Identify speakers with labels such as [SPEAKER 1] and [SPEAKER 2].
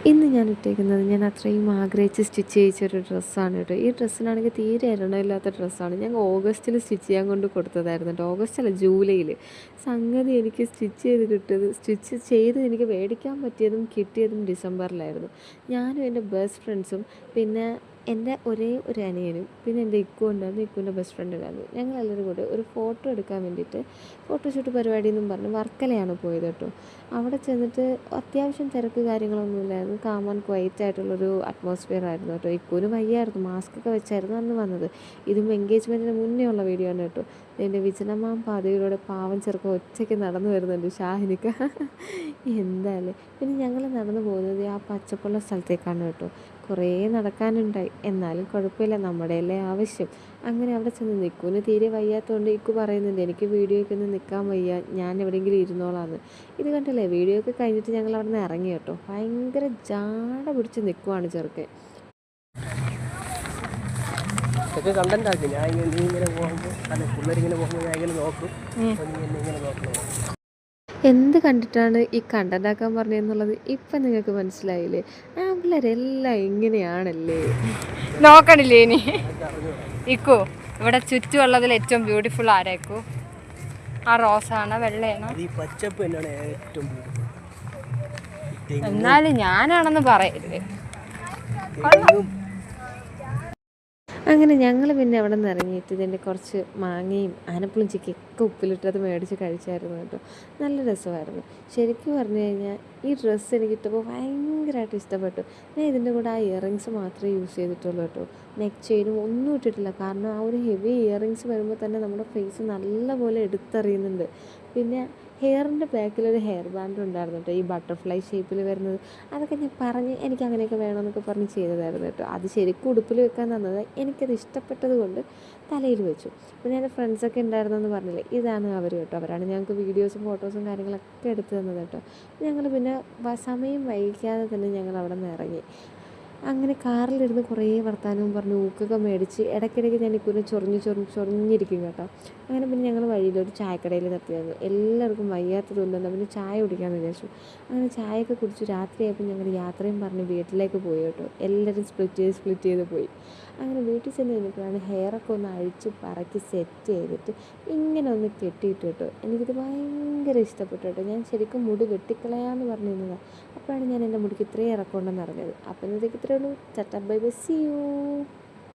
[SPEAKER 1] ഇന്ന് ഞാൻ ഇട്ടേക്കുന്നത് ഞാൻ അത്രയും ആഗ്രഹിച്ച് സ്റ്റിച്ച് ചെയ്യിച്ചൊരു ഡ്രസ്സാണ് കേട്ടോ. ഈ ഡ്രസ്സിനാണെങ്കിൽ തീരെ ഇരണമില്ലാത്ത ഡ്രസ്സാണ്. ഞാൻ ഓഗസ്റ്റിൽ സ്റ്റിച്ച് ചെയ്യാൻ കൊണ്ട് കൊടുത്തതായിരുന്നു കേട്ടോ. ഓഗസ്റ്റ് അല്ല, ജൂലൈയിൽ. സംഗതി എനിക്ക് സ്റ്റിച്ച് ചെയ്ത് എനിക്ക് മേടിക്കാൻ പറ്റിയതും കിട്ടിയതും ഡിസംബറിലായിരുന്നു. ഞാനും എൻ്റെ ബെസ്റ്റ് ഫ്രണ്ട്സും പിന്നെ എൻ്റെ ഒരേ ഒരു അനിയനും പിന്നെ എൻ്റെ ഇക്കു ഉണ്ടായിരുന്നു, ഇക്കുവിൻ്റെ ബെസ്റ്റ് ഫ്രണ്ട് ഉണ്ടായിരുന്നു. ഞങ്ങളെല്ലാവരും കൂടെ ഒരു ഫോട്ടോ എടുക്കാൻ വേണ്ടിയിട്ട് ഫോട്ടോഷൂട്ട് പരിപാടി എന്നും പറഞ്ഞ് വർക്കലയാണ് പോയത് കേട്ടോ. അവിടെ ചെന്നിട്ട് അത്യാവശ്യം തിരക്ക് കാര്യങ്ങളൊന്നുമില്ലായിരുന്നു. കാം ആൻഡ് ക്വയറ്റ് ആയിട്ടുള്ളൊരു അറ്റ്മോസ്ഫിയർ ആയിരുന്നു കേട്ടോ. ഇക്കുവിന് വയ്യായിരുന്നു, മാസ്ക് ഒക്കെ വെച്ചായിരുന്നു അന്ന് വന്നത്. ഇതും എൻഗേജ്മെൻറ്റിന് മുന്നേ ഉള്ള വീഡിയോ ആണ് കേട്ടോ. എൻ്റെ വിജനമാം പാതയിലൂടെ പാവം ചെറുക്കം ഒറ്റയ്ക്ക് നടന്നു വരുന്നുണ്ട് ഷാഹിനിക്ക. എന്തായാലും പിന്നെ ഞങ്ങൾ നടന്നു പോകുന്നത് ആ പച്ചപ്പുള്ള സ്ഥലത്തേക്കാണ് കേട്ടോ. കുറേ നടക്കാനുണ്ടായി, എന്നാലും കുഴപ്പമില്ല, നമ്മുടെയല്ലേ ആവശ്യം. അങ്ങനെ അവിടെ ചെന്ന് നിൽക്കുവിന് തീരെ വയ്യാത്തതുകൊണ്ട് ഇക്കു പറയുന്നുണ്ട് എനിക്ക് വീഡിയോയ്ക്ക് ഒന്നും നിൽക്കാൻ വയ്യ, ഞാൻ എവിടെയെങ്കിലും ഇരുന്നോളാന്ന്. ഇത് കണ്ടില്ലേ, വീഡിയോ ഒക്കെ കഴിഞ്ഞിട്ട് ഞങ്ങൾ അവിടെ നിന്ന് ഇറങ്ങി കേട്ടോ. ഭയങ്കര ജാട പിടിച്ച് നിൽക്കുവാണ് ചെറുക്കൻ.
[SPEAKER 2] കണ്ടന്റ് ആക്കി ഞാൻ നീ ഇങ്ങനെ പോകുമ്പോൾ അല്ലെ പിള്ളേരിങ്ങനെ പോകുമ്പോൾ ഞാൻ ഇങ്ങനെ നോക്കും, ഇങ്ങനെ നോക്കണം.
[SPEAKER 1] എന്ത് കണ്ടിട്ടാണ് ഈ കണ്ടന്റ് ആക്കാൻ പറഞ്ഞതെന്നുള്ളത് ഇപ്പം നിങ്ങൾക്ക് മനസ്സിലായില്ലേ? ആ പിള്ളേരെല്ലാം ഇങ്ങനെയാണല്ലേ.
[SPEAKER 3] നോക്കണില്ലേ ഇനി ഇക്കോ? ഇവിടെ ചുറ്റുമുള്ളതിൽ ഏറ്റവും ബ്യൂട്ടിഫുൾ ആരായിക്കോ? ആ റോസാണ്, വെള്ളയാണ്? എന്നാലും ഞാനാണെന്ന് പറയല്ലേ.
[SPEAKER 1] അങ്ങനെ ഞങ്ങൾ പിന്നെ അവിടെ നിന്ന് ഇറങ്ങിയിട്ട് ഇതിൻ്റെ കുറച്ച് മാങ്ങയും ആനപ്പുളും ചിക്കൊക്കെ ഉപ്പിലിട്ടത് മേടിച്ച് കഴിച്ചായിരുന്നു കേട്ടോ. നല്ല രസമായിരുന്നു. ശരിക്കും പറഞ്ഞു കഴിഞ്ഞാൽ ഈ ഡ്രസ്സ് എനിക്കിട്ടപ്പോൾ ഭയങ്കരമായിട്ട് ഇഷ്ടപ്പെട്ടു. ഞാൻ ഇതിൻ്റെ കൂടെ ആ ഇയറിങ്സ് മാത്രമേ യൂസ് ചെയ്തിട്ടുള്ളൂ കേട്ടോ. നെക്ക് ചെയിനും ഒന്നും ഇട്ടിട്ടില്ല, കാരണം ആ ഒരു ഹെവി ഇയറിങ്സ് വരുമ്പോൾ തന്നെ നമ്മുടെ ഫേസ് നല്ലപോലെ എടുത്തറിയുന്നുണ്ട്. പിന്നെ ഹെയറിൻ്റെ ബാക്കിലൊരു ഹെയർ ബാൻഡ് ഉണ്ടായിരുന്നു കേട്ടോ, ഈ ബട്ടർഫ്ലൈ ഷേപ്പിൽ വരുന്നത്. അതൊക്കെ ഞാൻ പറഞ്ഞ് എനിക്ക് അങ്ങനെയൊക്കെ വേണമെന്നൊക്കെ പറഞ്ഞ് ചെയ്തതായിരുന്നു കേട്ടോ. അത് ശരിക്കും ഉടുപ്പിൽ വെക്കാൻ തന്നത്, എനിക്കത് ഇഷ്ടപ്പെട്ടത് കൊണ്ട് തലയിൽ വെച്ചു. പിന്നെ എൻ്റെ ഫ്രണ്ട്സൊക്കെ ഉണ്ടായിരുന്നെന്ന് പറഞ്ഞില്ലേ, ഇതാണ് അവർ കേട്ടോ. അവരാണ് ഞങ്ങൾക്ക് വീഡിയോസും ഫോട്ടോസും കാര്യങ്ങളൊക്കെ എടുത്തു തന്നത് കേട്ടോ. ഞങ്ങൾ പിന്നെ സമയം വൈകിക്കാതെ തന്നെ ഞങ്ങൾ അവിടെ നിന്ന് ഇറങ്ങി. അങ്ങനെ കാറിലിരുന്ന് കുറേ വർത്താനവും പറഞ്ഞ് ഊക്കൊക്കെ മേടിച്ച് ഇടയ്ക്കിടയ്ക്ക് ഞാൻ ഇക്കുനെ ചൊറിഞ്ഞിരിക്കും കേട്ടോ. അങ്ങനെ പിന്നെ ഞങ്ങൾ വഴിയിലൊരു ചായക്കടയിൽ നിർത്തിയായിരുന്നു. എല്ലാവർക്കും വയ്യാത്തതുകൊണ്ടെന്ന് പിന്നെ ചായ കുടിക്കാമെന്ന് വിചാരിച്ചു. അങ്ങനെ ചായയൊക്കെ കുടിച്ച് രാത്രിയായപ്പോൾ ഞങ്ങൾ യാത്രയും പറഞ്ഞ് വീട്ടിലേക്ക് പോയി കേട്ടോ. എല്ലാവരും സ്പ്ലിറ്റ് ചെയ്ത് പോയി. അങ്ങനെ വീട്ടിൽ ചെന്ന് കഴിഞ്ഞപ്പോഴാണ് ഹെയറൊക്കെ ഒന്ന് അഴിച്ച് പറക്കി സെറ്റ് ചെയ്തിട്ട് ഇങ്ങനെ ഒന്ന് കെട്ടിയിട്ട് കേട്ടോ. എനിക്കിത് ഭയങ്കര ഇഷ്ടപ്പെട്ടു കേട്ടോ. ഞാൻ ശരിക്കും മുടി വെട്ടിക്കളയാമെന്ന് പറഞ്ഞിരുന്നതാണ്. അപ്പോഴാണ് ഞാൻ എൻ്റെ മുടിക്ക് ഇത്രയും ഇറക്കമുണ്ടെന്ന് അറിഞ്ഞത്. അപ്പം ഇന്നത്തേക്ക് ഇത്രയേ ഉള്ളൂ. Tata bye bye, see U.